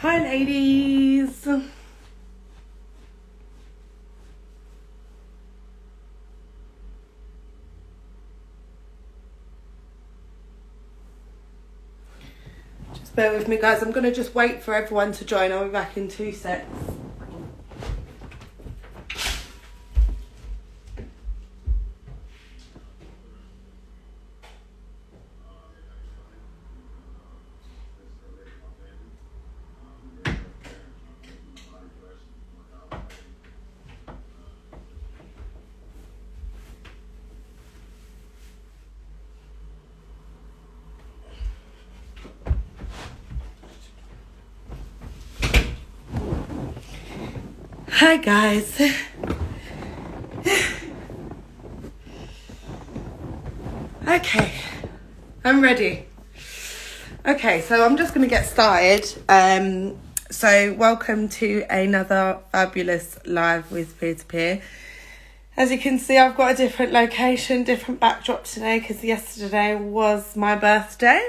Hi, ladies. Just bear with me, guys. I'm going to just wait for everyone to join. I'll be back in 2 secs. Hi, guys. Okay, I'm ready. Okay, so I'm just going to get started. So welcome to another fabulous live with Peer to Peer. As you can see, I've got a different location, different backdrop today because yesterday was my birthday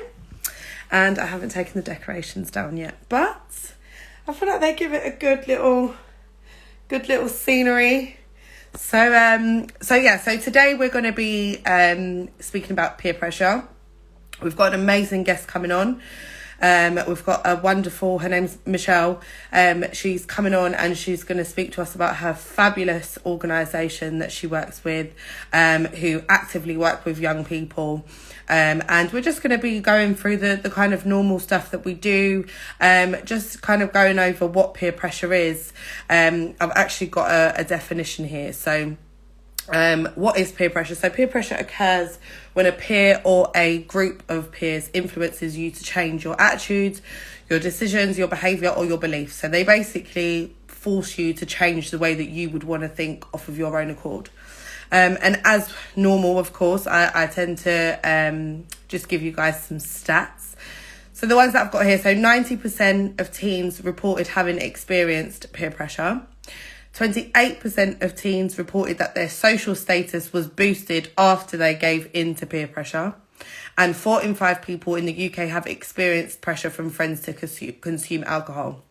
and I haven't taken the decorations down yet, but I feel like they give it a good little scenery. So today we're going to be speaking about peer pressure. We've got an amazing guest coming on. We've got a wonderful, her name's Mitchelle. She's coming on and she's going to speak to us about her fabulous organisation that she works with, who actively work with young people. And we're just going to be going through the kind of normal stuff that we do, just kind of going over what peer pressure is. I've actually got a definition here. So what is peer pressure? So peer pressure occurs when a peer or a group of peers influences you to change your attitudes, your decisions, your behaviour or your beliefs. So they basically force you to change the way that you would want to think off of your own accord. And as normal, of course, I tend to just give you guys some stats. So the ones that I've got here, so 90% of teens reported having experienced peer pressure. 28% of teens reported that their social status was boosted after they gave in to peer pressure. And 4 in 5 people in the UK have experienced pressure from friends to consume alcohol.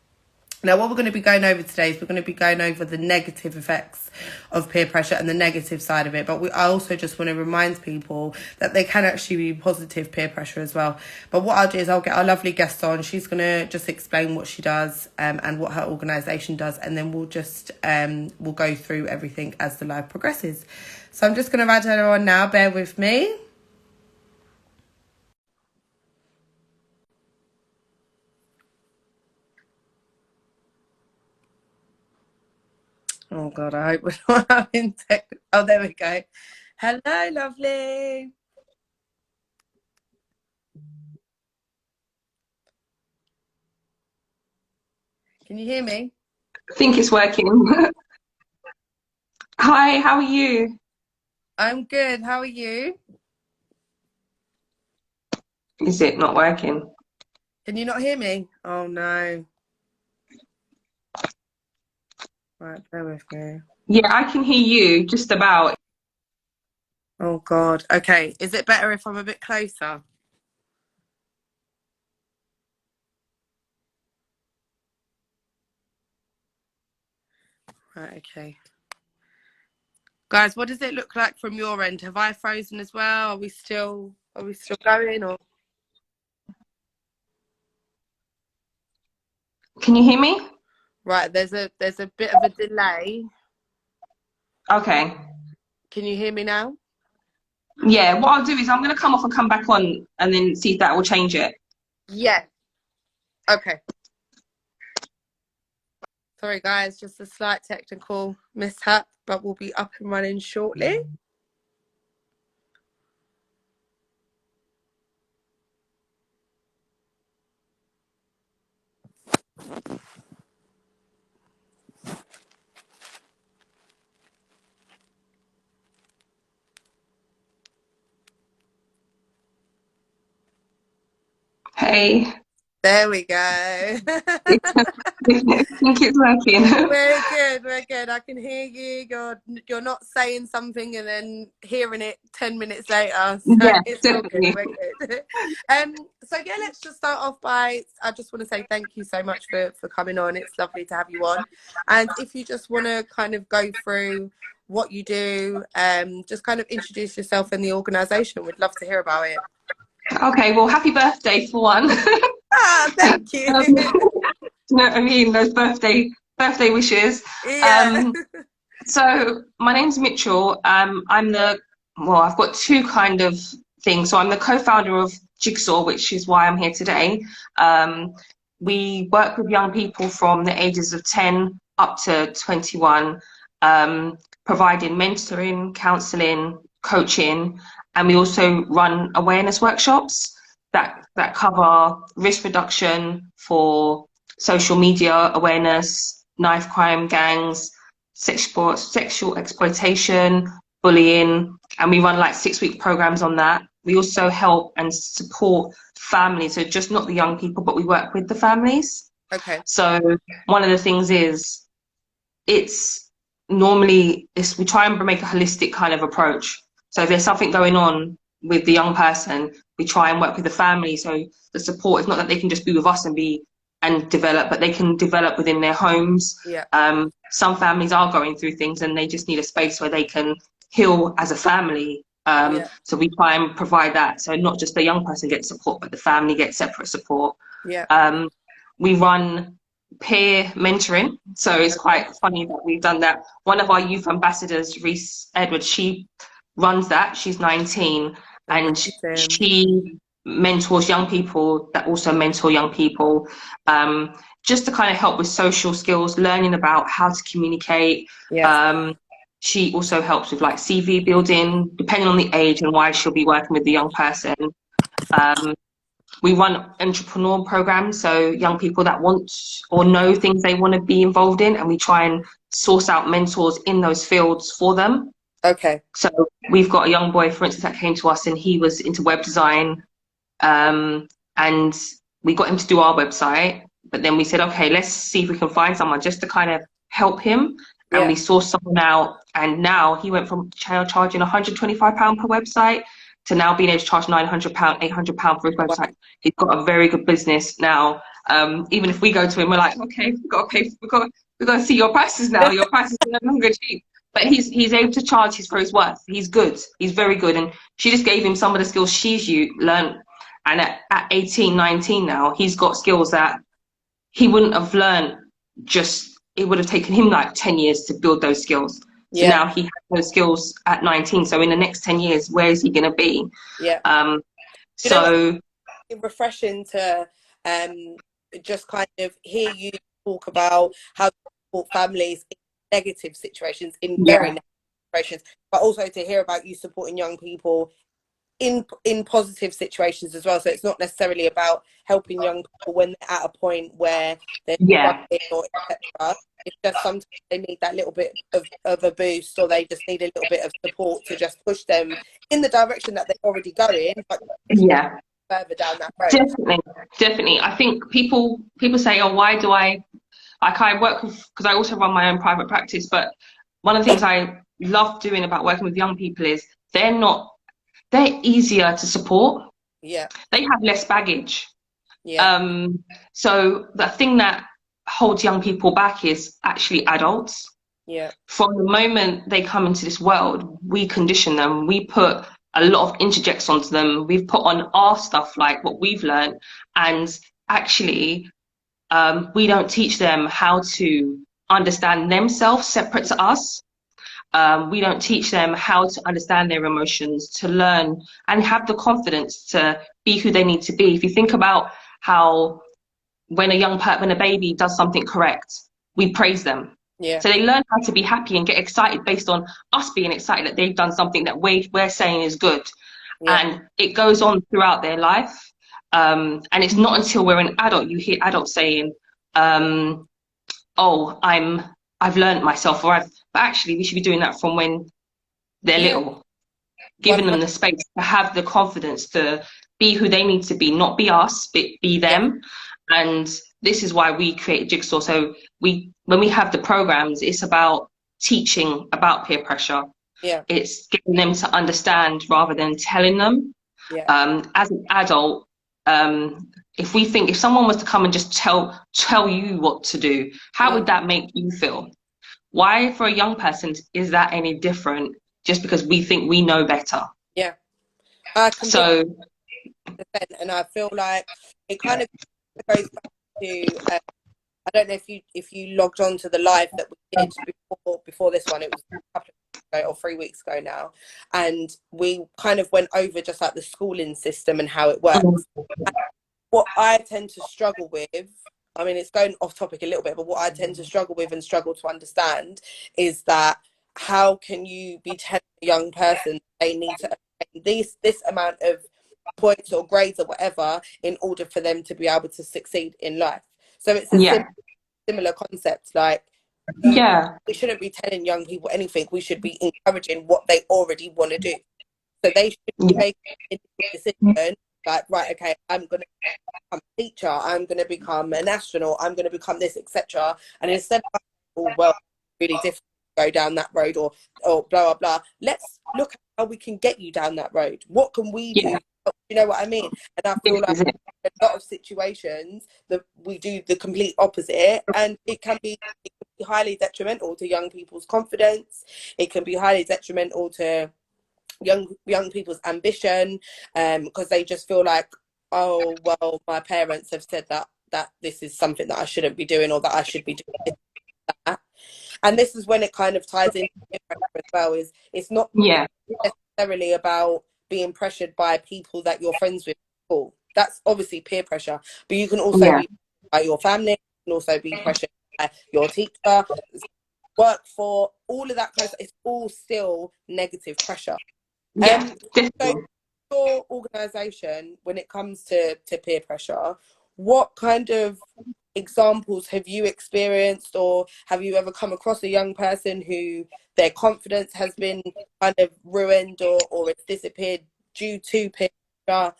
Now, what we're going to be going over today is we're going to be going over the negative effects of peer pressure and the negative side of it. But I also just want to remind people that there can actually be positive peer pressure as well. But what I'll do is I'll get our lovely guest on. She's going to just explain what she does and what her organisation does. And then we'll just we'll go through everything as the live progresses. So I'm just going to add her on now. Bear with me. Oh, God, I hope we're not having tech. Oh, there we go. Hello, lovely. Can you hear me? I think it's working. Hi, how are you? I'm good. How are you? Is it not working? Can you not hear me? Oh, no. Right, bear with me. Yeah, I can hear you just about. Oh, God. Okay. Is it better if I'm a bit closer? Right, okay. Guys, what does it look like from your end? Have I frozen as well? Are we still going or Can you hear me? right, there's a bit of a delay. Okay. Can you hear me now? Yeah, what I'll do is I'm going to come off and come back on and then see if that will change it. Yeah. Okay. Sorry guys, just a slight technical mishap, but we'll be up and running shortly. Hey. There we go. I think it's working. We're good. We're good. I can hear you. You're not saying something and then hearing it 10 minutes later. So Yeah, it's all good. definitely. We're good. So yeah, let's just start off by. I just want to say thank you so much for coming on. It's lovely to have you on. And if you just want to kind of go through what you do, just kind of introduce yourself and the organisation. We'd love to hear about it. Okay, well, happy birthday for one. Ah, thank you. You know what I mean? Those birthday wishes. Yeah. So my name's Mitchell. I've got two kind of things. So I'm the co-founder of Jigsaw, which is why I'm here today. We work with young people from the ages of 10 up to 21, providing mentoring, counselling, coaching, and we also run awareness workshops that cover risk reduction for social media awareness, knife crime, gangs, sexual exploitation, bullying, and we run like 6-week programs on that. We also help and support families, so just not the young people, but we work with the families. Okay. So one of the things is we try and make a holistic kind of approach. So if there's something going on with the young person, we try and work with the family. So the support is not that they can just be with us and develop, but they can develop within their homes. Yeah. Some families are going through things and they just need a space where they can heal as a family. So we try and provide that. So not just the young person gets support, but the family gets separate support. Yeah. We run peer mentoring. So it's quite funny that we've done that. One of our youth ambassadors, Reese Edwards, she runs that. She's 19 and she mentors young people that also mentor young people, just to kind of help with social skills, learning about how to communicate. She also helps with like CV building, depending on the age and why she'll be working with the young person. We run entrepreneur programs, so young people that want or know things they want to be involved in, and we try and source out mentors in those fields for them. Okay. So we've got a young boy, for instance, that came to us and he was into web design, and we got him to do our website, but then we said, okay, let's see if we can find someone just to kind of help him. And we sourced someone out, and now he went from charging £125 per website to now being able to charge £900, £800 for his website. He's got a very good business now. Even if we go to him, we're like, okay, we've got to pay, we've got to see your prices now. Your prices are no longer cheap. But he's able to charge for his worth. He's good. He's very good. And she just gave him some of the skills she's learned. And at 18, 19 now, he's got skills that he wouldn't have learned. It would have taken him like 10 years to build those skills. So now he has those skills at 19. So in the next 10 years, where is he going to be? So it's refreshing to just kind of hear you talk about how you support families in negative situations, in very negative situations, but also to hear about you supporting young people in positive situations as well. So it's not necessarily about helping young people when they're at a point where they're struggling or etc. It's just sometimes they need that little bit of a boost, or they just need a little bit of support to just push them in the direction that they're already going, but further down that road. Definitely. I think people say, oh, why do I work with, because I also run my own private practice, but one of the things I love doing about working with young people is they're easier to support. They have less baggage. So the thing that holds young people back is actually adults. From the moment they come into this world, we condition them. We put a lot of interjects onto them. We've put on our stuff, like what we've learned, and actually we don't teach them how to understand themselves separate to us. We don't teach them how to understand their emotions, to learn and have the confidence to be who they need to be. If you think about how when a baby does something correct, we praise them. So they learn how to be happy and get excited based on us being excited that they've done something that we're saying is good. And it goes on throughout their life. And it's not until we're an adult you hear adults saying, oh, I've learned myself, but actually we should be doing that from when they're little, giving them the space to have the confidence to be who they need to be, not be us, but be them. And this is why we created Jigsaw. So when we have the programs, it's about teaching about peer pressure. Yeah. It's getting them to understand rather than telling them. Yeah. As an adult, if someone was to come and just tell you what to do, how would that make you feel? Why, for a young person, is that any different just because we think we know better? Yeah. I completely So, understand, and I feel like it kind of goes back to I don't know if you logged on to the live that we did before this one. It was a couple of weeks ago or 3 weeks ago now, and we kind of went over just like the schooling system and how it works. And what I tend to struggle with, I mean, it's going off topic a little bit, but what I tend to struggle with and struggle to understand is that how can you be telling a young person they need to attain this amount of points or grades or whatever in order for them to be able to succeed in life? So it's a yeah, similar concept. Like, yeah, we shouldn't be telling young people anything. We should be encouraging what they already want to do. So they should be yeah, making a decision like, right, okay, I'm going to become a teacher, I'm going to become an astronaut, I'm going to become this, etc. And instead of, oh, well, really difficult to go down that road, or blah, blah, blah, let's look at how we can get you down that road. What can we do? yeah. You know what I mean? And I feel This like is it. a lot of situations that we do the complete opposite, and it can be highly detrimental to young people's confidence. It can be highly detrimental to young people's ambition, because they just feel like, oh well, my parents have said that this is something that I shouldn't be doing, or that I should be doing that. And this is when it kind of ties into as well, is it's not Yeah, necessarily about being pressured by people that you're friends with at school. That's obviously peer pressure, but you can also yeah, be by your family, you can also be pressured by your teacher, work for, all of that kind of stuff. It's all still negative pressure. yeah, So definitely. your organisation, when it comes to peer pressure, what kind of examples have you experienced, or have you ever come across a young person who their confidence has been kind of ruined, or it's disappeared due to peer pressure?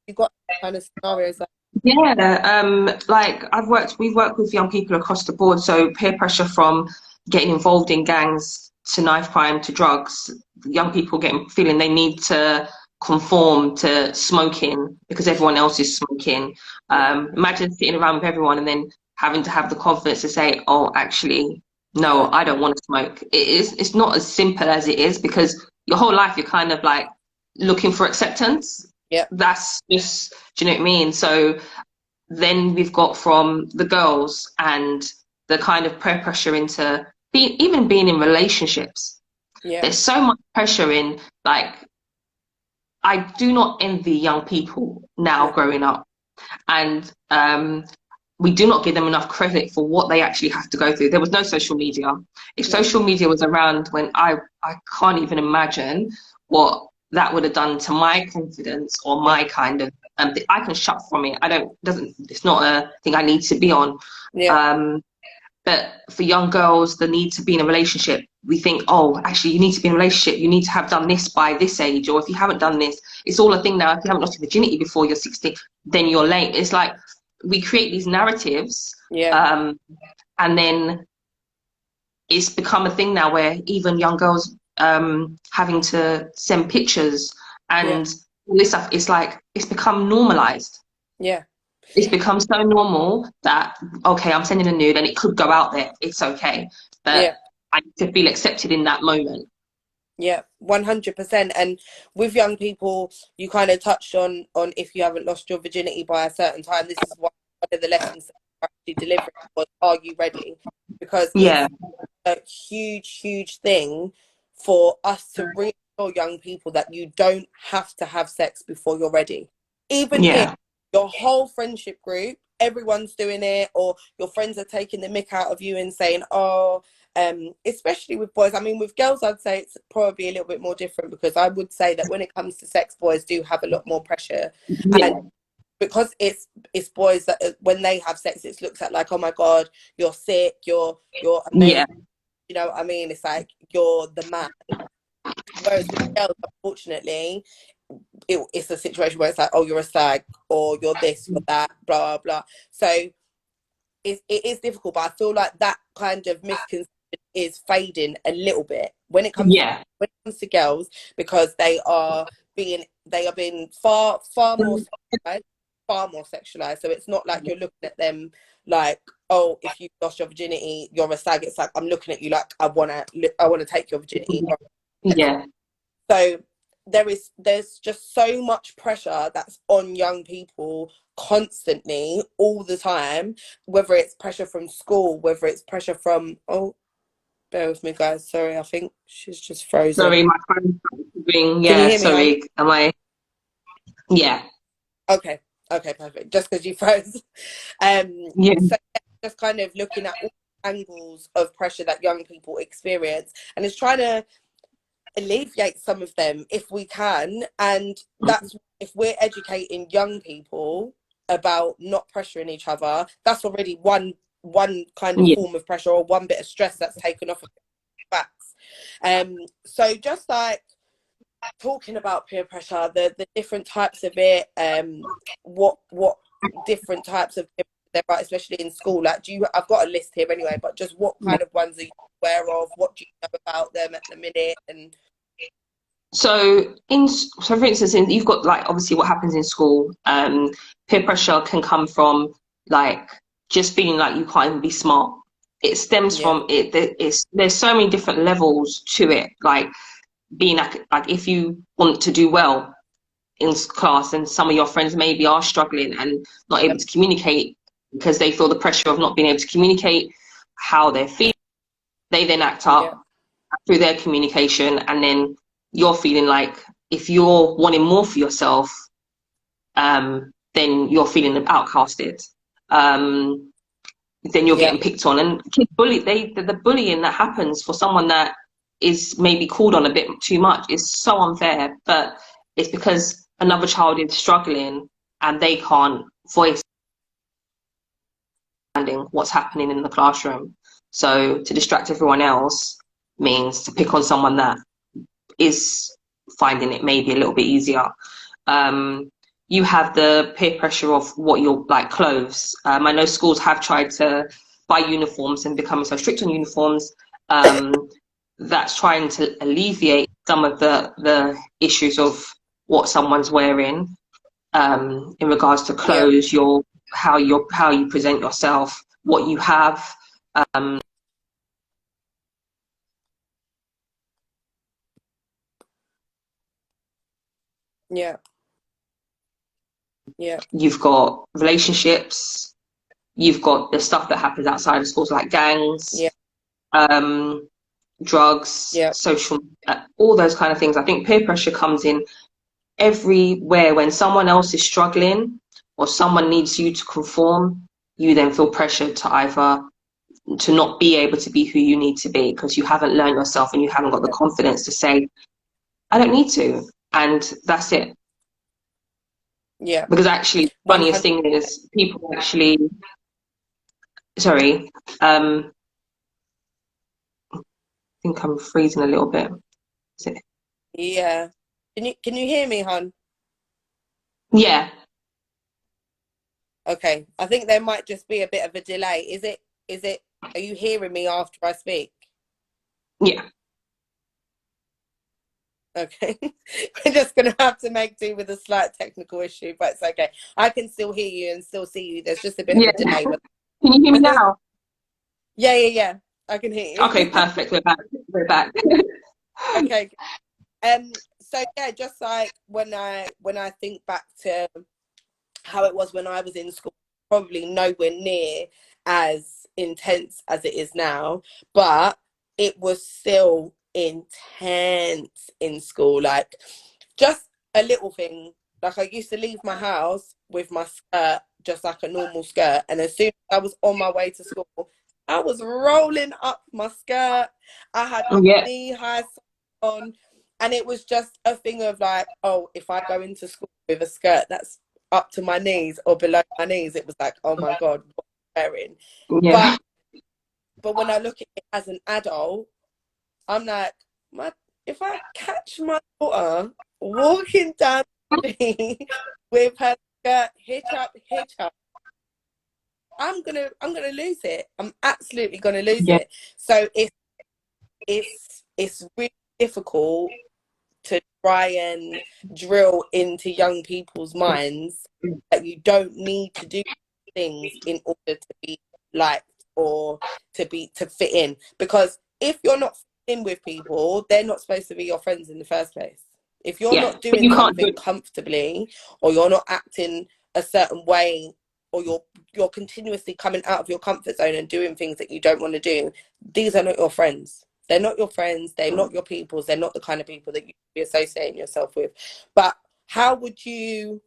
You've got kind of scenarios like, Yeah, like we've worked with young people across the board. So peer pressure from getting involved in gangs to knife crime to drugs, young people feeling they need to conform to smoking because everyone else is smoking. yeah, Imagine sitting around with everyone and then having to have the confidence to say, "Oh, actually, no, no, I don't want to smoke." It's not as simple as it is, because your whole life you're kind of like looking for acceptance. yeah, That's just, do you know what I mean? So then we've got from the girls and the kind of peer pressure into even being in relationships. yeah, There's so much pressure in, like, I do not envy young people now no, growing up. And we do not give them enough credit for what they actually have to go through. There was no social media. If no, social media was around, when I can't even imagine what that would have done to my confidence or yeah, my kind of I can shut from it. I don't doesn't It's not a thing I need to be on. yeah, Um, but for young girls, the need to be in a relationship, we think, oh, actually, you need to be in a relationship. You need to have done this by this age. Or if you haven't done this, it's all a thing now. If you haven't lost your virginity before you're 16, then you're late. It's like we create these narratives, yeah, um, and then it's become a thing now where even young girls having to send pictures yeah, and all this stuff. It's like it's become normalized. yeah, It's become so normal that, okay, I'm sending a nude and it could go out there. It's okay. But yeah. I need to feel accepted in that moment. Yeah, 100%. And with young people, you kind of touched on if you haven't lost your virginity by a certain time. This is one of the lessons that we're actually delivering was, are you ready? Because Yeah, it's a huge, huge thing for us to reassure young people that you don't have to have sex before you're ready. Even if yeah, your whole friendship group, everyone's doing it, or your friends are taking the mick out of you and saying, oh, especially with boys. I mean, with girls, I'd say it's probably a little bit more different, because I would say that when it comes to sex, boys do have a lot more pressure. And yeah, because it's boys that when they have sex, it's looked at like, oh my God, you're sick, you're yeah, amazing. You know what I mean? It's like you're the man. Whereas with girls, unfortunately, it's a situation where it's like, oh, you're a stag, or you're this, you're that, blah blah. So it is difficult, but I feel like that kind of misconception is fading a little bit when it comes to Yeah. girls, because they are being far more sexualized, far more sexualized. So it's not like you're looking at them like, oh, if you lost your virginity, you're a stag. It's like, I'm looking at you like, I wanna take your virginity. Yeah. So there's just so much pressure that's on young people constantly, all the time, whether it's pressure from school, whether it's pressure from, oh, bear with me guys, sorry, I think she's just frozen. Sorry, my phone's ring. Can you Yeah, hear me, hon? sorry. Am I? Yeah. Okay, perfect, just because you froze. Yeah. So just kind of looking at all angles of pressure that young people experience, and it's trying to alleviate some of them if we can. And that's, if we're educating young people about not pressuring each other, that's already one kind of Yeah. form of pressure, or one bit of stress that's taken off of backs. So just like talking about peer pressure, the different types of it, what different types of there are, especially in school. Like, I've got a list here anyway, but just what kind of ones are you aware of? What do you know about them at the minute? And So for instance, you've got like obviously what happens in school. Peer pressure can come from like just feeling like you can't even be smart. It stems yeah, from it. There's so many different levels to it. Like being like if you want to do well in class, and some of your friends maybe are struggling and not yeah, able to communicate because they feel the pressure of not being able to communicate how they're feeling. They then act yeah, up through their communication, and then you're feeling like if you're wanting more for yourself, then you're feeling outcasted. Then you're yeah, getting picked on, and kids bully. The bullying that happens for someone that is maybe called on a bit too much is so unfair, but it's because another child is struggling and they can't voice what's happening in the classroom. So to distract everyone else means to pick on someone that is finding it maybe a little bit easier. You have the peer pressure of what you're like clothes. I know schools have tried to buy uniforms and becoming so strict on uniforms. That's trying to alleviate some of the issues of what someone's wearing, in regards to yeah, clothes, how you present yourself, what you have. Um, yeah, yeah, you've got relationships, you've got the stuff that happens outside of schools like gangs, yeah, um, drugs, yeah, social, all those kind of things. I think peer pressure comes in everywhere. When someone else is struggling or someone needs you to conform, you then feel pressured to either to not be able to be who you need to be because you haven't learned yourself and you haven't got the confidence to say, I don't need to. And that's it. yeah. Because actually, the funniest 100. thing is people actually, sorry, I think I'm freezing a little bit. Is it? Yeah. Can you hear me, hon? Yeah, Okay. I think there might just be a bit of a delay. Is it are you hearing me after I speak? yeah, Okay. We're just gonna have to make do with a slight technical issue, but it's okay. I can still hear you and still see you. There's just a bit of yeah. a delay. Can you hear me now? Yeah, yeah, yeah. I can hear Okay, you. perfect. We're back. We're back. Okay. So yeah, just like when I think back to how it was when I was in school, probably nowhere near as intense as it is now, but it was still intense in school. Like, just a little thing. Like, I used to leave my house with my skirt, just like a normal skirt, and as soon as I was on my way to school, I was rolling up my skirt. I had my Yeah, knee-high socks on, and it was just a thing of like, oh, if I go into school with a skirt that's up to my knees or below my knees, it was like, oh my God, what am I wearing? yeah, But when I look at it as an adult, I'm like, if I catch my daughter walking down the street with her skirt hitch up, I'm gonna lose it. I'm absolutely gonna lose Yeah. it. So it's really difficult to try and drill into young people's minds that you don't need to do things in order to be liked or to fit in. Because if you're not in with people, they're not supposed to be your friends in the first place. If you're Yeah. not But doing you can't do something it. comfortably, or you're not acting a certain way, or you're continuously coming out of your comfort zone and doing things that you don't want to do, these are not your friends. They're not your friends. They're not your peoples. They're not the kind of people that you should be associating yourself with. But how would you,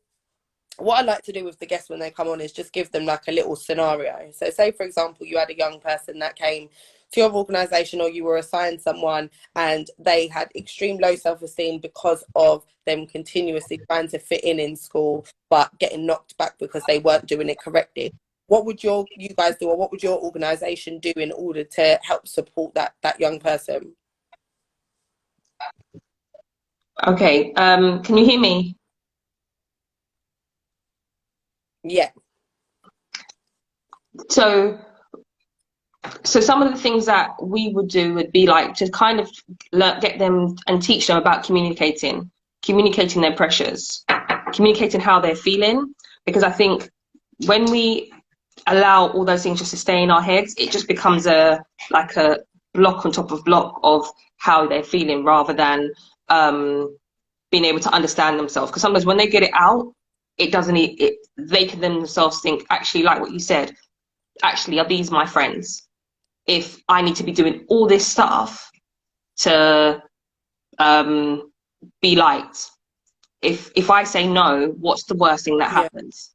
what I like to do with the guests when they come on is just give them like a little scenario. So say, for example, you had a young person that came to your organization, or you were assigned someone and they had extreme low self-esteem because of them continuously trying to fit in school, but getting knocked back because they weren't doing it correctly. What would you guys do, or what would your organization do in order to help support that young person? Okay. Can you hear me? Yeah, So some of the things that we would do would be like to kind of get them and teach them about communicating their pressures, communicating how they're feeling. Because I think when we allow all those things just to stay in our heads, it just becomes a block on top of block of how they're feeling, rather than being able to understand themselves. Because sometimes when they get it out, it doesn't. They can themselves think, actually, like what you said, actually, are these my friends? If I need to be doing all this stuff to be liked, if I say no, what's the worst thing that yeah, happens?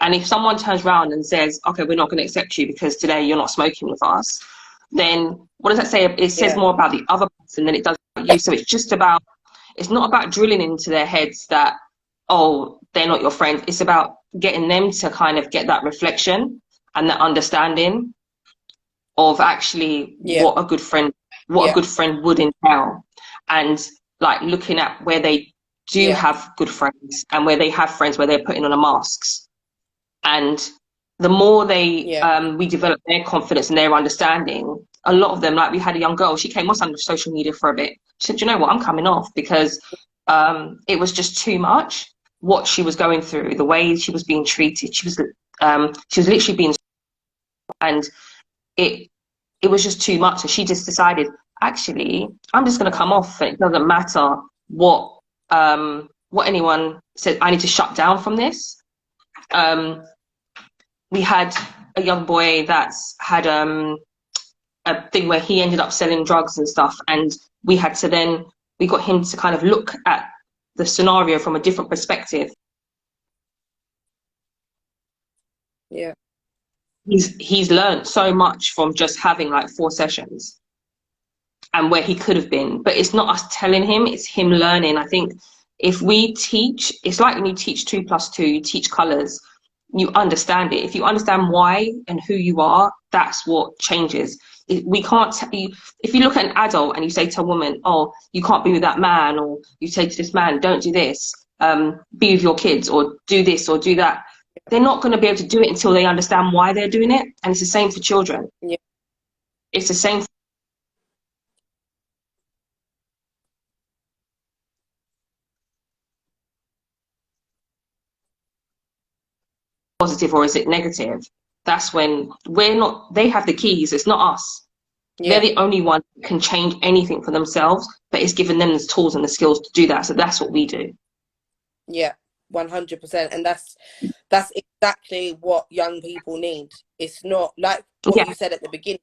And if someone turns around and says, okay, we're not going to accept you because today you're not smoking with us, then what does that say? It says yeah, more about the other person than it does about you. So it's not about drilling into their heads that, oh, they're not your friends. It's about getting them to kind of get that reflection and that understanding of actually yeah, what a yeah, good friend would entail, and like looking at where they do yeah, have good friends and where they have friends where they're putting on a masks. And the more yeah, we develop their confidence and their understanding, a lot of them, like we had a young girl, she came on social media for a bit. She said, you know what, I'm coming off because it was just too much what she was going through, the way she was being treated. She was literally being, and it it was just too much. So she just decided, actually, I'm just going to come wow, off, and it doesn't matter what anyone said. I need to shut down from this. Um, we had a young boy that's had a thing where he ended up selling drugs and stuff, and we got him to kind of look at the scenario from a different perspective. yeah, He's learned so much from just having like 4 sessions and where he could have been. But it's not us telling him, it's him learning. I think if we teach, it's like when you teach 2+2, you teach colors, you understand it. If you understand why and who you are, that's what changes. We can't tell you, if you look at an adult and you say to a woman, oh, you can't be with that man, or you say to this man, don't do this, be with your kids, or do this or do that. They're not going to be able to do it until they understand why they're doing it. And it's the same for children. yeah, It's the same. Positive or is it negative? That's when we're not, they have the keys, it's not us. They're yeah, the only one who can change anything for themselves, but it's given them the tools and the skills to do that. So that's what we do. yeah, 100%. And that's exactly what young people need. It's not like what Yeah, you said at the beginning,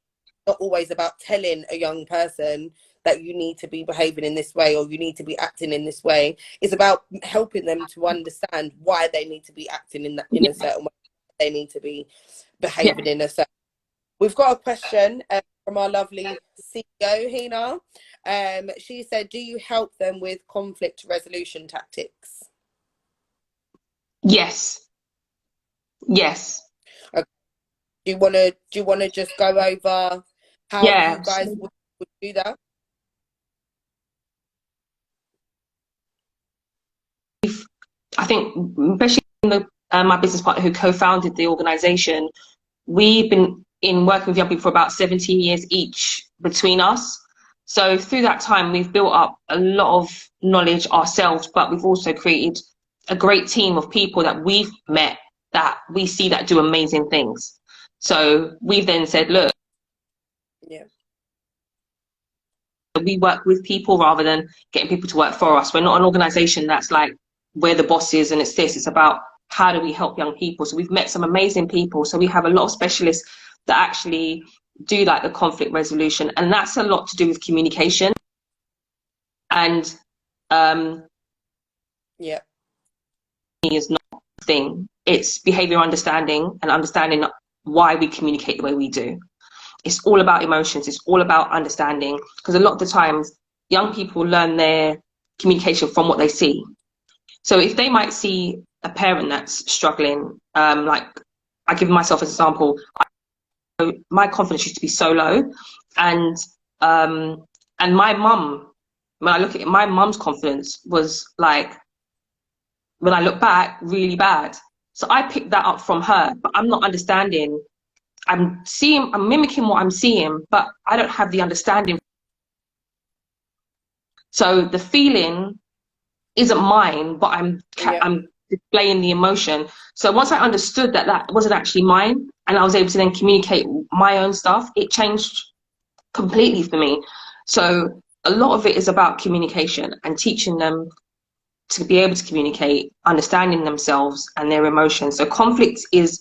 not always about telling a young person that you need to be behaving in this way or you need to be acting in this way. It's about helping them to understand why they need to be acting in yeah, a certain way. They need to be yeah. behaving in a certain. We've got a question from our lovely CEO, Hina. She said, "Do you help them with conflict resolution tactics?" Yes, yes, Okay. Do you wanna just go over how you yeah. guys would do that? I think, especially my business partner who co-founded the organization, we've been in working with young people for about 17 years each between us. So through that time, we've built up a lot of knowledge ourselves, but we've also created a great team of people that we've met that we see that do amazing things. So we've then said, look, Yeah. we work with people rather than getting people to work for us. We're not an organization that's like, we're the bosses and it's this. It's about how do we help young people. So we've met some amazing people. So we have a lot of specialists that actually do like the conflict resolution, and that's a lot to do with communication. And Yeah. is not a thing. It's behavior understanding and understanding why we communicate the way we do. It's all about emotions. It's all about understanding, because a lot of the times young people learn their communication from what they see. So if they might see a parent that's struggling, like I give myself as an example, my confidence used to be so low, and my mum, when I look at it, my mum's confidence was like, when I look back, really bad. So I picked that up from her, but I'm not understanding. I'm mimicking what I'm seeing, but I don't have the understanding. So the feeling isn't mine, but I'm displaying the emotion. So once I understood that that wasn't actually mine, and I was able to then communicate my own stuff, it changed completely for me. So a lot of it is about communication and teaching them to be able to communicate, understanding themselves and their emotions. So conflict is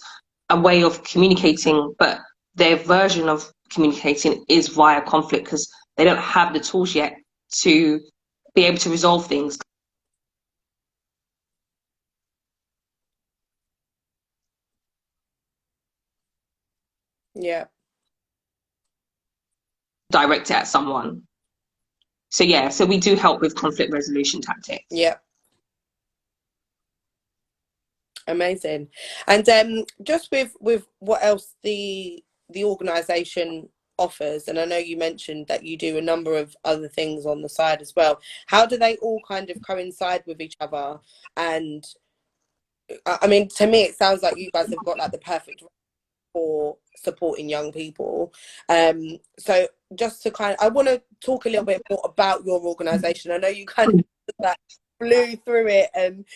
a way of communicating, but their version of communicating is via conflict, because they don't have the tools yet to be able to resolve things. Yeah. Direct it at someone. So yeah, so we do help with conflict resolution tactics. Yeah. Amazing. And just with what else the organization offers, and I know you mentioned that you do a number of other things on the side as well. How do they all kind of coincide with each other? And I mean, to me, it sounds like you guys have got like the perfect for supporting young people. So just to kind of, I want to talk a little bit more about your organization. I know you kind of like flew through it and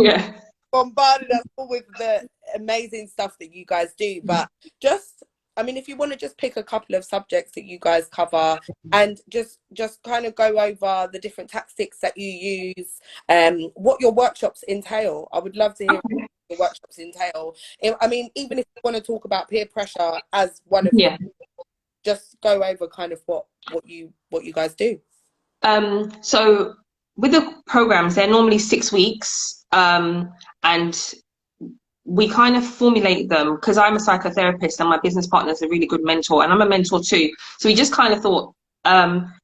Yeah. bombarded us all with the amazing stuff that you guys do, but just, I mean, if you want to just pick a couple of subjects that you guys cover and just kind of go over the different tactics that you use, what your workshops entail. I would love to hear what your workshops entail. I mean, even if you want to talk about peer pressure as one of your, just go over kind of what you guys do. So with the programs, they're normally 6 weeks. And we kind of formulate them, because I'm a psychotherapist and my business partner is a really good mentor, and I'm a mentor too. So we just kind of thought,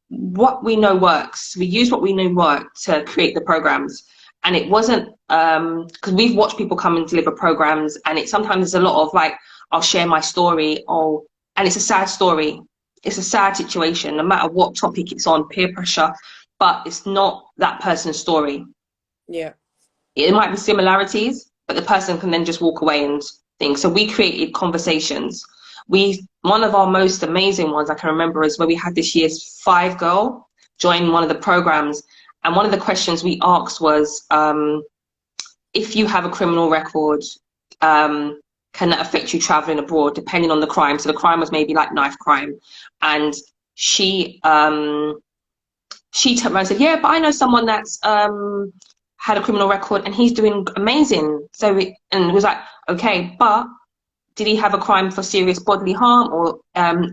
what we know works. We use what we know work to create the programs. And it wasn't, because we've watched people come and deliver programs, and it sometimes there's a lot of like, I'll share my story, and it's a sad story. It's a sad situation, no matter what topic it's on, peer pressure, but it's not that person's story. Yeah. It might be similarities, but the person can then just walk away and think. So we created conversations. One of our most amazing ones I can remember is where we had this year's 5 girl join one of the programs. And one of the questions we asked was, if you have a criminal record, can that affect you traveling abroad, depending on the crime? So the crime was maybe like knife crime. And she turned around and said, yeah, but I know someone that's had a criminal record and he's doing amazing. So it was like, okay, but did he have a crime for serious bodily harm or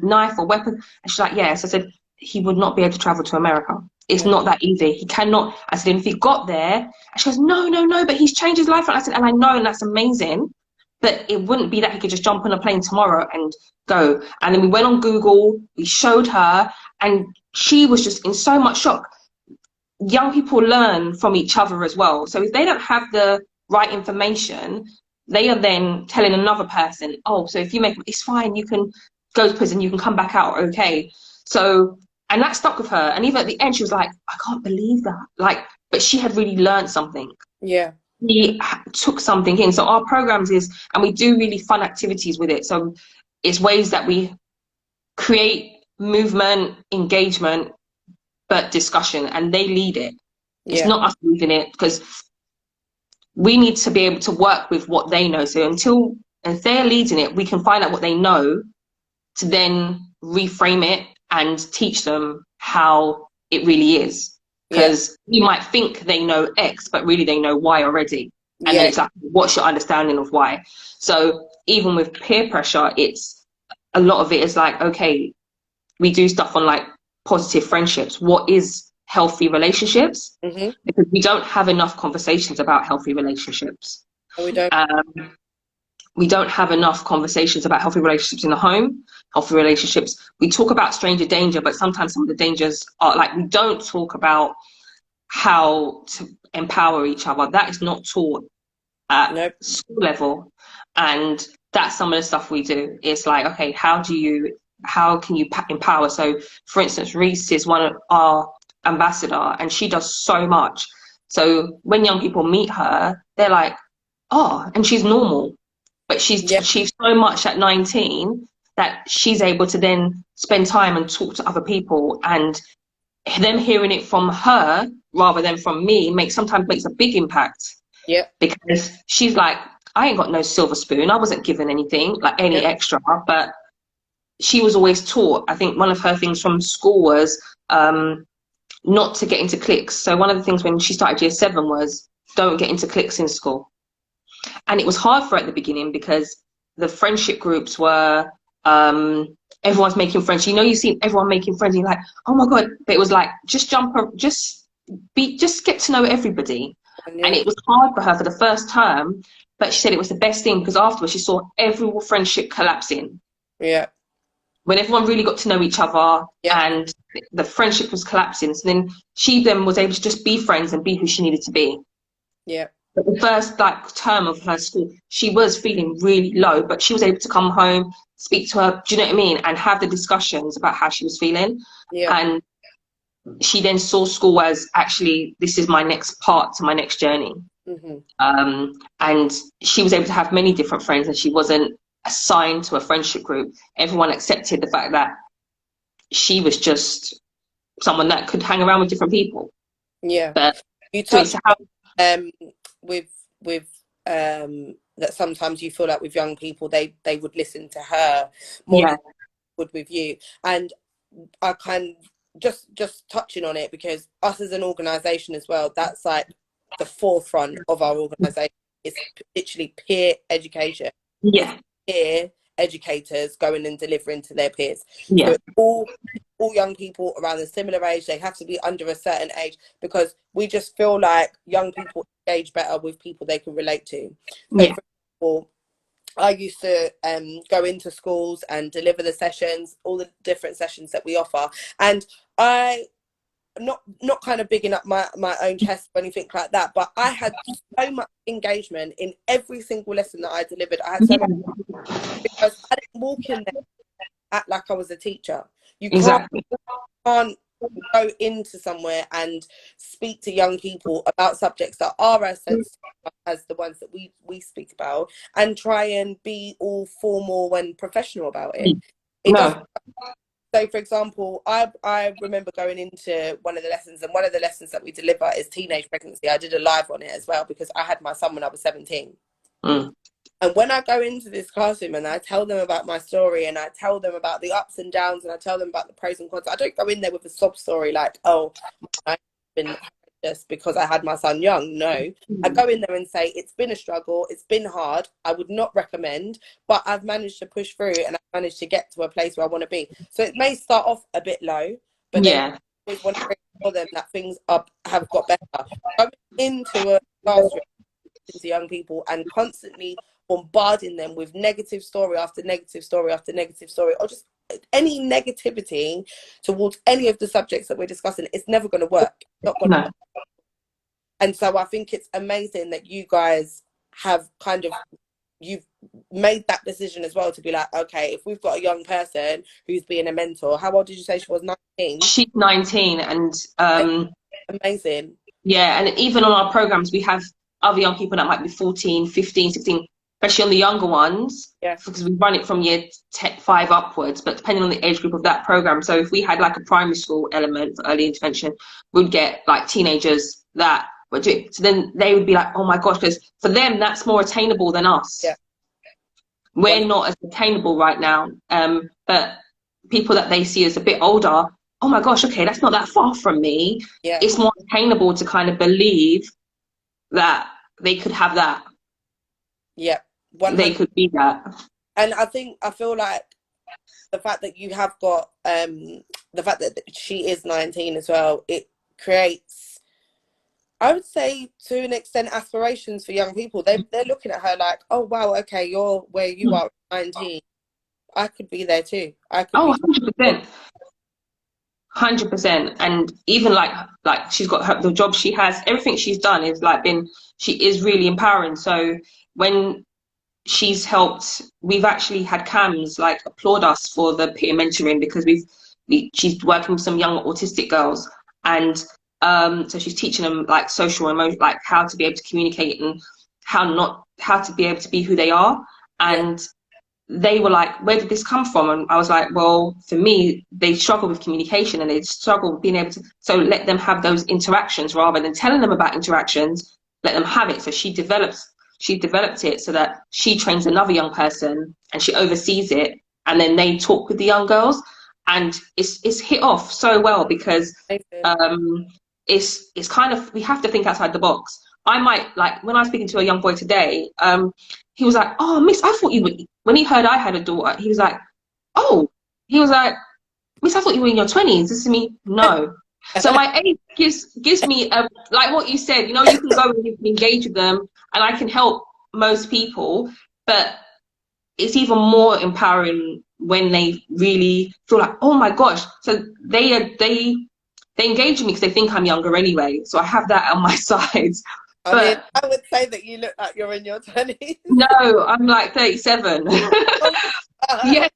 knife or weapon? And she's like, yes. I said, he would not be able to travel to America. It's not that easy. He cannot. I said, and if he got there, and she goes, no, but he's changed his life. And I said, and I know, and that's amazing, but it wouldn't be that he could just jump on a plane tomorrow and go. And then we went on Google, we showed her, and she was just in so much shock. Young people learn from each other as well. So if they don't have the right information, they are then telling another person, oh, so if you make it's fine, you can go to prison, you can come back out, okay. So, and that stuck with her. And even at the end, she was like, I can't believe that. Like, but she had really learned something. Yeah. he took something in. So our programs and we do really fun activities with it. So it's ways that we create movement, engagement, but discussion, and they lead it. It's not us leading it, because we need to be able to work with what they know. So if they're leading it, we can find out what they know to then reframe it and teach them how it really is. Because you might think they know X, but really they know Y already. And then it's like, what's your understanding of Y? So even with peer pressure, it's a lot of it is like, okay, we do stuff on like positive friendships. What is healthy relationships? Because we don't have enough conversations about healthy relationships. We don't. We don't have enough conversations about healthy relationships in the home, healthy relationships. We talk about stranger danger, but sometimes some of the dangers are like, we don't talk about how to empower each other. That is not taught at school level. And that's some of the stuff we do. It's like, okay, how can you empower? So for instance, Reese is one of our ambassador, and she does so much. So when young people meet her, they're like, oh, and she's normal. But she's so much at 19 that she's able to then spend time and talk to other people, and them hearing it from her rather than from me sometimes makes a big impact. Because she's like, I ain't got no silver spoon. I wasn't given anything, like any extra, but she was always taught. I think one of her things from school was not to get into cliques. So one of the things when she started year 7 was, don't get into cliques in school. And it was hard for her at the beginning, because the friendship groups were, everyone's making friends. You see everyone making friends, and you're like, oh my God. But it was like, just get to know everybody. And it was hard for her for the first term, but she said it was the best thing, because afterwards she saw every friendship collapsing. When everyone really got to know each other and the friendship was collapsing. So then she was able to just be friends and be who she needed to be. But the first term of her school, she was feeling really low, but she was able to come home, speak to her, do you know what I mean? And have the discussions about how she was feeling. And she then saw school as, actually, this is my next part to my next journey. And she was able to have many different friends, and she wasn't assigned to a friendship group. Everyone accepted the fact that she was just someone that could hang around with different people. But you touched with that sometimes you feel like with young people they would listen to her more than they would with you. And I kind of just touching on it, because us as an organization as well, that's like the forefront of our organization. It's literally peer education. Peer educators going and delivering to their peers. So all young people around a similar age, they have to be under a certain age, because we just feel like young people engage better with people they can relate to. So for example, I used to go into schools and deliver the sessions, all the different sessions that we offer, and I not kind of bigging up my own chest or anything like that, but I had so much engagement in every single lesson that I delivered. I had so much, because I didn't walk in there act like I was a teacher. You can't go into somewhere and speak to young people about subjects that are as sensitive as the ones that we speak about, and try and be all formal and professional about it. So, for example, I remember going into one of the lessons, and one of the lessons that we deliver is teenage pregnancy. I did a live on it as well, because I had my son when I was 17. And when I go into this classroom and I tell them about my story, and I tell them about the ups and downs, and I tell them about the pros and cons, I don't go in there with a sob story like, oh, I've been just because I had my son young. No, I go in there and say, it's been a struggle, it's been hard, I would not recommend, but I've managed to push through, and I've managed to get to a place where I want to be. So it may start off a bit low, but then I always want to show them that things have got better. Going into a classroom to young people and constantly bombarding them with negative story after negative story after negative story, or just any negativity towards any of the subjects that we're discussing, it's never going to work. Not going to work. And so I think it's amazing that you guys have you've made that decision as well, to be like, okay, if we've got a young person who's being a mentor, how old did you say she was? 19? She's 19, and amazing. And even on our programs, we have other young people that might be 14, 15, 16, especially on the younger ones, Yeah. because we run it from year 5 upwards, but depending on the age group of that program. So if we had like a primary school element for early intervention, we'd get like teenagers that were doing, so then they would be like, oh my gosh, because for them, that's more attainable than us. Yeah. We're not as attainable right now. But people that they see as a bit older, oh my gosh, okay, that's not that far from me. Yeah. It's more attainable to kind of believe that they could have that. Yeah. They could be that. And I feel like the fact that you have got the fact that she is 19 as well, it creates, I would say, to an extent, aspirations for young people. They're looking at her like, oh wow, okay, you're where you are at 19. I could be there too. I could Oh, be 100%. 100%. And even like she's got the job she has, everything she's done is like she is really empowering. So when she's helped, we've actually had CAMs like applaud us for the peer mentoring, because she's working with some young autistic girls, and so she's teaching them like social emotion, like how to be able to communicate and how to be able to be who they are. And they were like, where did this come from? And I was like, well, for me, they struggle with communication and they struggle with being able to, so let them have those interactions rather than telling them about interactions, let them have it. So she developed it so that she trains another young person and she oversees it, and then they talk with the young girls, and it's hit off so well, because it's kind of, we have to think outside the box. I might, like, when I was speaking to a young boy today, he was like, oh miss, I thought you would, when he heard I had a daughter, he was like, oh, he was like, miss, I thought you were in your 20s. This is me. No. So my age gives me like what you said, you know, you can go and you can engage with them and I can help most people, but it's even more empowering when they really feel like, oh my gosh. So they engage with me because they think I'm younger anyway. So I have that on my side. I mean, I would say that you look like you're in your 20s. No, I'm like 37. Yeah.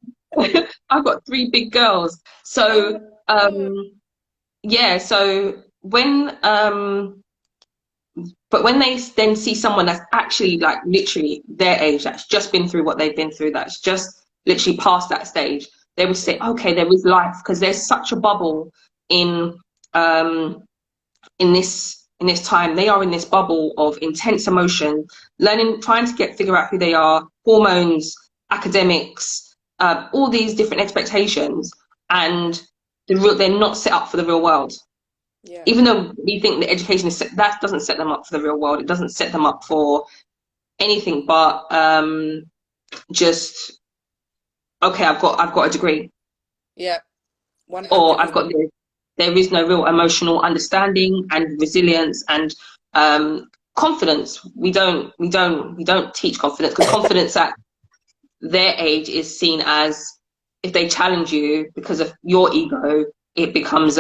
I've got 3 big girls. So yeah, so when but when they then see someone that's actually like literally their age, that's just been through what they've been through, that's just literally past that stage, they would say, okay, there is life, because there's such a bubble in this time. They are in this bubble of intense emotion, learning, trying to figure out who they are, hormones, academics, all these different expectations, and they're not set up for the real world. Yeah. Even though we think the education is that doesn't set them up for the real world. It doesn't set them up for anything but just, okay, I've got a degree. Yeah. 100%. Or I've got this. There is no real emotional understanding and resilience and confidence. We don't teach confidence, because confidence at their age is seen as, if they challenge you because of your ego, it becomes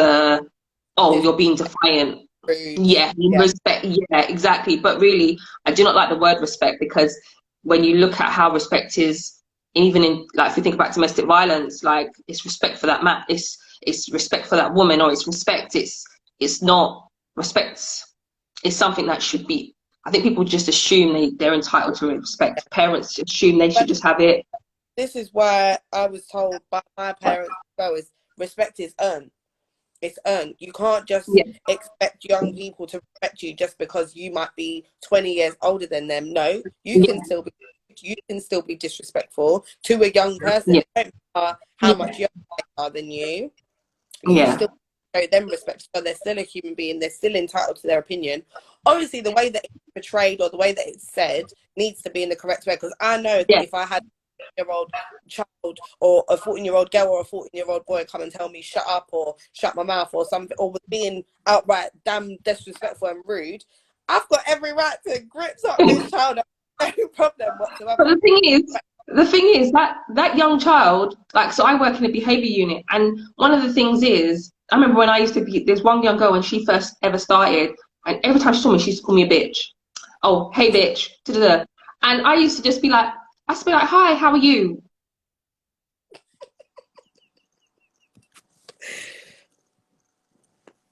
you're being defiant. Yeah, respect. Yeah, exactly. But really, I do not like the word respect, because when you look at how respect is, even in, like, if you think about domestic violence, like, it's respect for that man, it's respect for that woman, or it's respect. It's not respect. It's something that should be. I think people just assume they're entitled to respect. Parents assume they should just have it. This is why I was told by my parents as well, is respect is earned. It's earned. You can't just expect young people to respect you just because you might be 20 years older than them. No, you can still be disrespectful to a young person. It don't matter how much younger they are than you. You still show them respect, but they're still a human being. They're still entitled to their opinion. Obviously, the way that it's portrayed or the way that it's said needs to be in the correct way, because I know that if I had year-old child or a 14-year-old girl or a 14-year-old boy come and tell me shut up or shut my mouth or something, or was being outright damn disrespectful and rude, I've got every right to grips up this child. No problem whatsoever. But the thing is that young child, like, so I work in a behavior unit, and one of the things is, I remember when I used to be, there's one young girl when she first ever started, and every time she saw me, she used to call me a bitch. Oh, hey bitch, da-da-da. And I used to just be like, hi, how are you?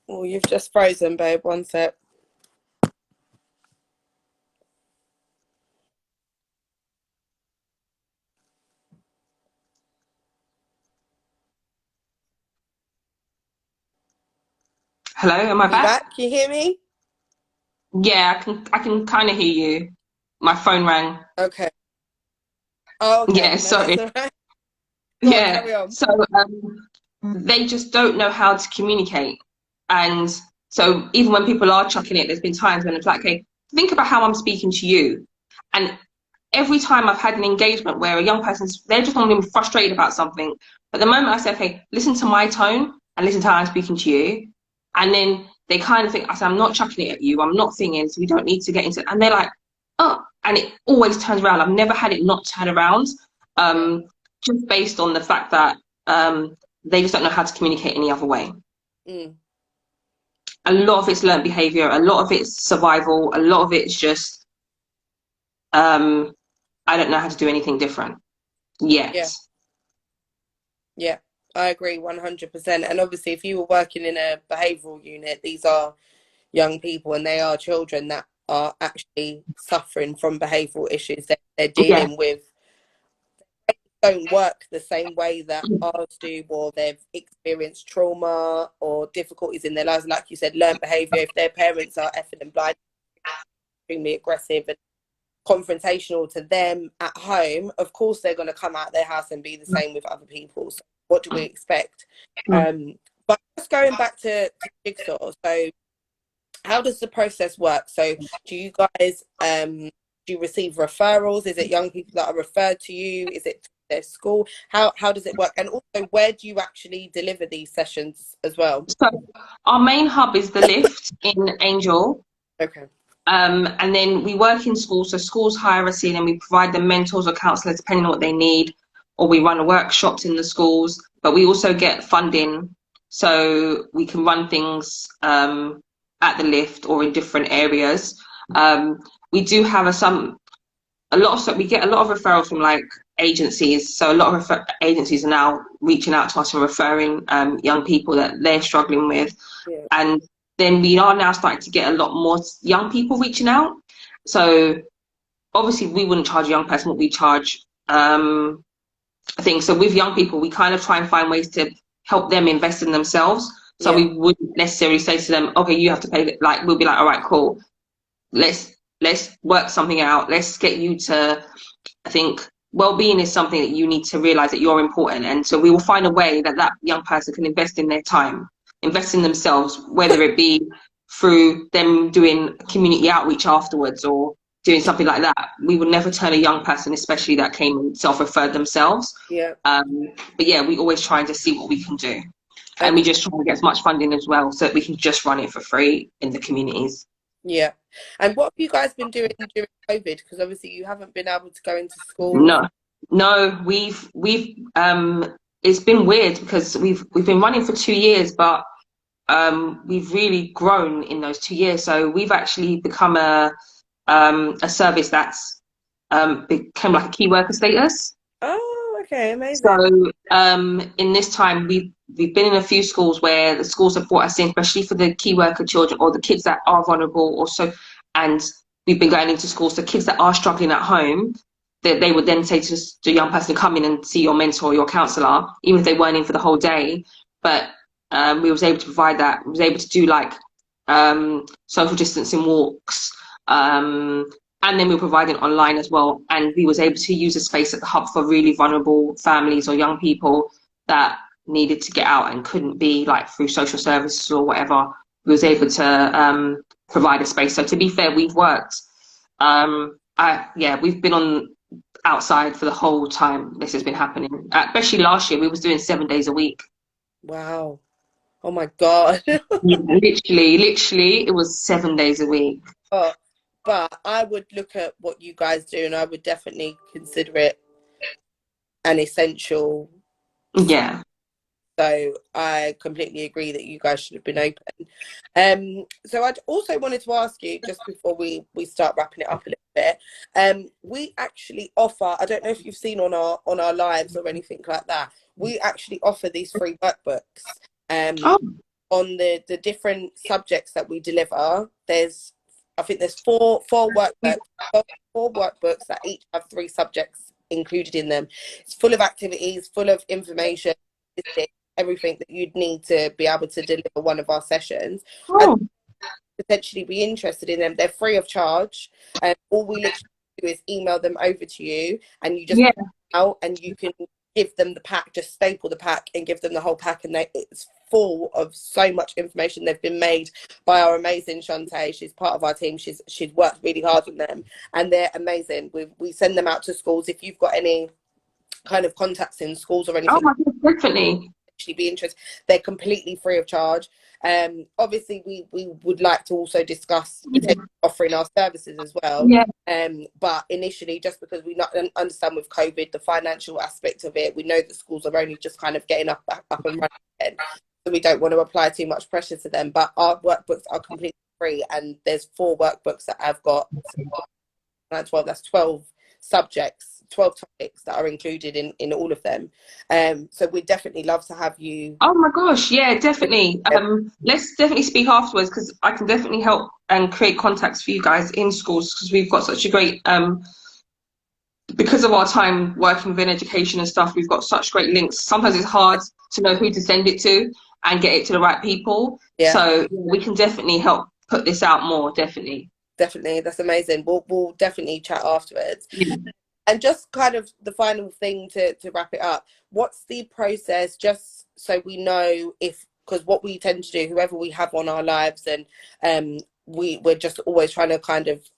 Oh, you've just frozen, babe. One sec. Hello, am I Are you back? back? Can you hear me? Yeah, I can kind of hear you. My phone rang. Okay. Oh, okay. Yeah, No, that's sorry. all right. Go on, Yeah. carry on. So they just don't know how to communicate. And so even when people are chucking it, there's been times when it's like, okay, think about how I'm speaking to you. And every time I've had an engagement where a young person's, they're just normally frustrated about something. But the moment I say, okay, listen to my tone and listen to how I'm speaking to you, and then they kind of think, I said, I'm not chucking it at you, I'm not singing, so we don't need to get into it. And they're like, oh, and it always turns around. I've never had it not turn around, Yeah. just based on the fact that they just don't know how to communicate any other way. Mm. A lot of it's learned behavior, a lot of it's survival, a lot of it's just, um, I don't know how to do anything different yet. Yeah. Yeah. I agree 100%. And obviously, if you were working in a behavioural unit, these are young people and they are children that are actually suffering from behavioural issues that they're Yeah. dealing with don't work the same way that ours do, or they've experienced trauma or difficulties in their lives. Like you said, learned behaviour. If their parents are effing and blind, extremely aggressive and confrontational to them at home, of course they're going to come out their house and be the same with other people. So what do we expect? But just going back to Jigsaw, so how does the process work? So do you guys do you receive referrals? Is it young people that are referred to you? Is it their school? How does it work? And also, where do you actually deliver these sessions as well? So our main hub is the lift in Angel. Okay. And then we work in schools. So schools hire us in and we provide them mentors or counselors depending on what they need, or we run workshops in the schools, but we also get funding so we can run things at the lift or in different areas. We do have we get a lot of referrals from like agencies. So a lot of agencies are now reaching out to us and referring young people that they're struggling with. Yeah. And then we are now starting to get a lot more young people reaching out. So obviously we wouldn't charge a young person what we charge I think. So with young people, we kind of try and find ways to help them invest in themselves. So Yeah. we wouldn't necessarily say to them, okay, you have to pay, like we'll be like, all right, cool. Let's work something out. Let's get you to, I think well-being is something that you need to realize that you're important. And so we will find a way that that young person can invest in their time, invest in themselves, whether it be through them doing community outreach afterwards or doing something like that. We would never turn a young person, especially that came and self-referred themselves. Yeah. But yeah, we always try and just see what we can do. And And we just try and get as much funding as well so that we can just run it for free in the communities. yeah. And what have you guys been doing during COVID? Because obviously you haven't been able to go into schools. No, no, we've it's been weird because we've been running for 2 years, but we've really grown in those 2 years. So we've actually become a service that's become like a key worker status. Oh, okay, So amazing. in this time, we've been in a few schools where the schools have brought us in, especially for the key worker children or the kids that are vulnerable also. And we've been going into schools, so kids that are struggling at home, that they would then say to the young person, come in and see your mentor, your counsellor, even if they weren't in for the whole day. But we was able to provide that. We was able to do like social distancing walks. And then we were providing online as well. And we was able to use a space at the hub for really vulnerable families or young people that needed to get out and couldn't be like through social services or whatever. We was able to provide a space. So to be fair, we've worked. We've been on outside for the whole time this has been happening. Especially last year, we was doing 7 days a week. Wow. Oh my God. Yeah, literally, it was 7 days a week. But I would look at what you guys do and I would definitely consider it an essential. Yeah. So I completely agree that you guys should have been open. So I'd also wanted to ask you, just before we start wrapping it up a little bit, we actually offer, I don't know if you've seen on our lives or anything like that, we actually offer these free workbooks Oh, on the different subjects that we deliver. I think there's four workbooks that each have 3 subjects included in them. It's full of activities, full of information. everything that you'd need to be able to deliver one of our sessions. And Oh, potentially be interested in them. They're free of charge, and all we literally do is email them over to you, and you just yeah. out and you can give them the pack, just staple the pack and give them the whole pack, and it's full of so much information. They've been made by our amazing Shantae. She's part of our team. She's worked really hard on them, and they're amazing. We send them out to schools. If you've got any kind of contacts in schools or Oh anything, my God, definitely. actually be interested, they're completely free of charge. Obviously we would like to also discuss potentially offering our services as well, Yeah. but initially, just because we not understand with COVID the financial aspect of it, we know that schools are only just kind of getting up and running again, so we don't want to apply too much pressure to them. But our workbooks are completely free, and there's 4 workbooks that I've got 12, that's 12 subjects, 12 topics that are included in all of them. So we'd definitely love to have you. Oh my gosh, yeah, definitely. Let's definitely speak afterwards, because I can definitely help and create contacts for you guys in schools, because we've got such a great because of our time working within education and stuff, we've got such great links. Sometimes it's hard to know who to send it to and get it to the right people. Yeah. So we can definitely help put this out more, definitely. Definitely, that's amazing. We'll definitely chat afterwards. Yeah. And just kind of the final thing to wrap it up, what's the process, just so we know, if, because what we tend to do, whoever we have on our lives, and we're just always trying to kind of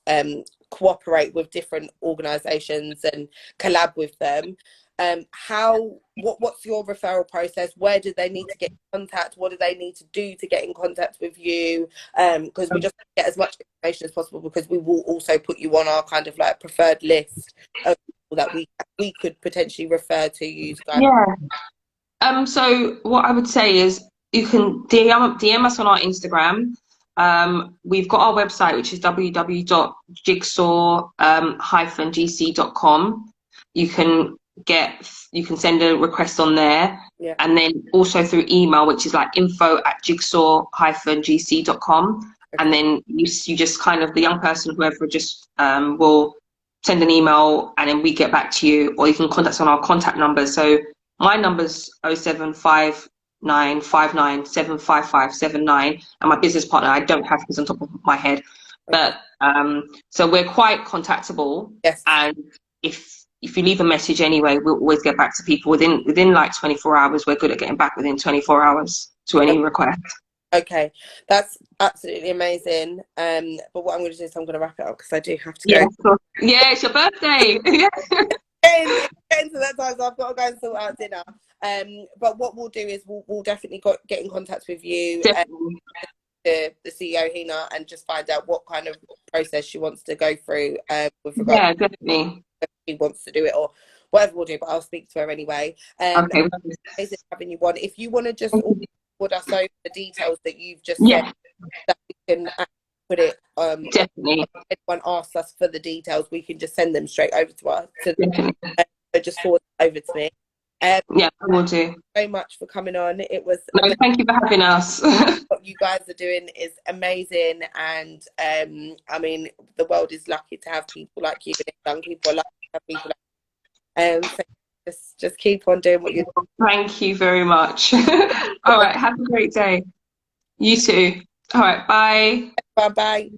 cooperate with different organizations and collab with them. What's your referral process? Where do they need to get in contact? What do they need to do to get in contact with you? Because we just get as much information as possible, because we will also put you on our kind of like preferred list of people that we could potentially refer to you guys. Yeah. So what I would say is you can DM us on our Instagram. We've got our website, which is www.jigsaw-gc.com. You can send a request on there, Yeah. and then also through email, which is like info@jigsaw-gc.com. Okay. And then you just kind of, the young person, whoever, just will send an email, and then we get back to you, or you can contact us on our contact numbers. So my number's 07595975579, and my business partner I don't have this on top of my head, but so we're quite contactable. Yes. And if you leave a message anyway, we'll always get back to people within like 24 hours. We're good at getting back within 24 hours to any request. Okay, that's absolutely amazing. But what I'm going to do is I'm going to wrap it up, because I do have to go. Yeah, so, yeah, it's your birthday. Getting to that time, so I've got to go and sort out dinner. But what we'll do is we'll definitely get in contact with you, the CEO Hina, and just find out what kind of process she wants to go through with regard. Yeah, definitely. If she wants to do it or whatever we'll do, but I'll speak to her anyway. Okay. Amazing having you on. If you want to just forward us over the details that you've just Yeah. said, that we can put it. Definitely. If anyone asks us for the details, we can just send them straight over to us. So just forward it over to me. Yeah, I will do. So much for coming on. It was thank you for having us. what you guys are doing is amazing, and I mean, the world is lucky to have people like you, and young people are lucky to have people like so just keep on doing what you're doing. Thank you very much. All right, have a great day. You too. All right, bye. Bye.